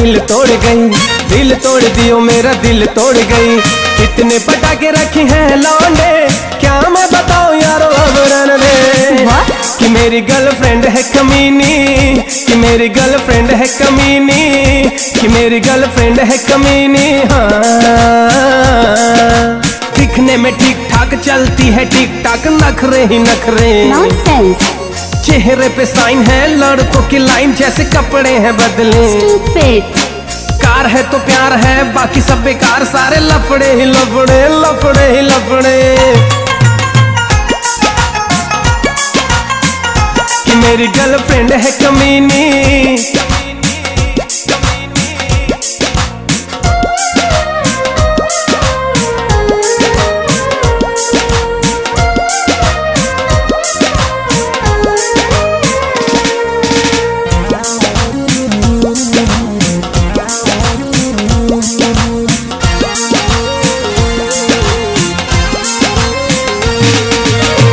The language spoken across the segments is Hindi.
दिल तोड़ गई, दिल तोड़ दियो मेरा दिल तोड़ गई। कितने पटाखे रखी हैं लौंडे, क्या मैं बताऊं यारो अब रहने दे। कि मेरी गर्लफ्रेंड है कमीनी, कि मेरी गर्लफ्रेंड है कमीनी, कि मेरी गर्लफ्रेंड है कमीनी। हाँ दिखने में ठीक ठाक चलती है, ठीक ठाक नखरे ही नखरे। नॉनसेंस। चेहरे पे साइन है लड़कों की लाइन, जैसे कपड़े हैं बदले। स्टूपिड। कार है तो प्यार है, बाकी सब बेकार, सारे लफड़े ही लफड़े, लफड़े ही लफड़े। कि मेरी गर्लफ्रेंड है कमीनी,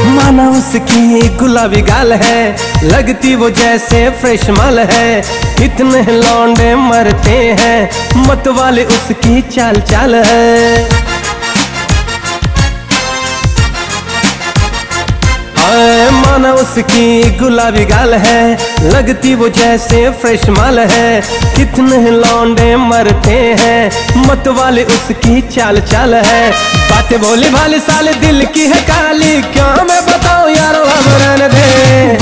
माना उसकी गुलाबी गाल है, लगती वो जैसे फ्रेश माल है। कितने लौंडे मरते हैं, मत वाले उसकी चाल चाल है। माना उसकी गुलाबी गाल है, लगती वो जैसे फ्रेश माल है। कितने लौंडे मरते हैं, मत वाले उसकी चाल चाल है। बातें भोली भाली साले दिल की है काली, क्या मैं बताऊं यारो अब रहने दे।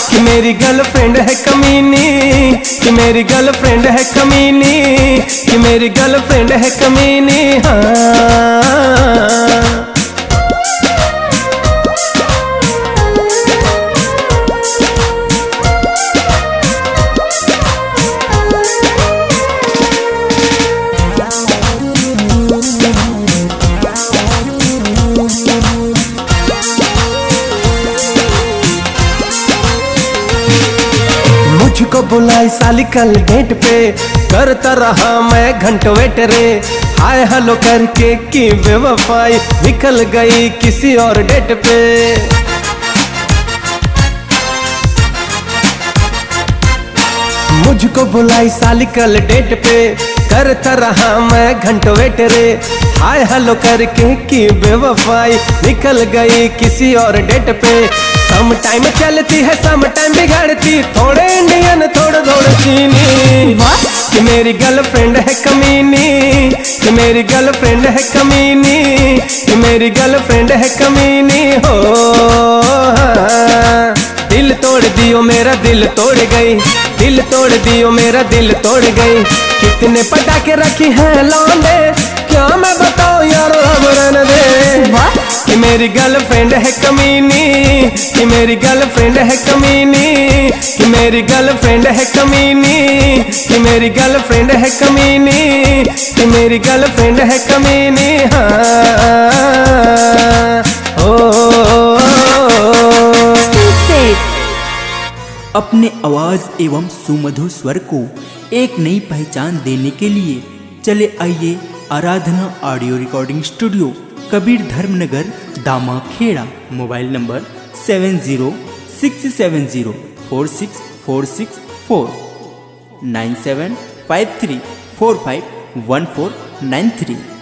कि मेरी गर्लफ्रेंड है कमीनी, कि मेरी गर्लफ्रेंड है कमीनी, कि मेरी गर्लफ्रेंड है कमीनी। हाँ मुझको बुलाई साली कल डेट पे, करता रहा मैं घंटों वेट रे। हाय हेलो करके की बेवफाई, निकल गई किसी और डेट पे। मुझको बुलाई साली कल डेट पे, करता रहा मैं घंटों वेट रे। हाय हेलो करके की बेवफाई, निकल गई किसी और डेट पे। सम टाइम चलती है सम टाइम बिगड़ती, थोड़े इंडियन थोड़े थोड़े चीनी। कि मेरी गर्लफ्रेंड है कमीनी, कि मेरी गर्लफ्रेंड है कमीनी, कि मेरी गर्लफ्रेंड है कमीनी। हो दिल तोड़ दियो मेरा दिल तोड़ गई, दिल तोड़ दियो मेरा दिल तोड़ गई। कितने पटाखे रखी हैं लौंडे, क्या मैं बताऊं यारो अब रहने दे। कि मेरी गर्लफ्रेंड है कमीनी, कि मेरी गर्लफ्रेंड है कमीनी, कि मेरी गर्लफ्रेंड है कमीनी, कि मेरी गर्लफ्रेंड है कमीनी, कि मेरी गर्लफ्रेंड है कमीनी। हाँ अपने आवाज एवं सुमधुर स्वर को एक नई पहचान देने के लिए चले आइए Aradhana audio recording studio, Kabir Dharmnagar, Dama Kheda. Mobile number 7067046464 9753451493।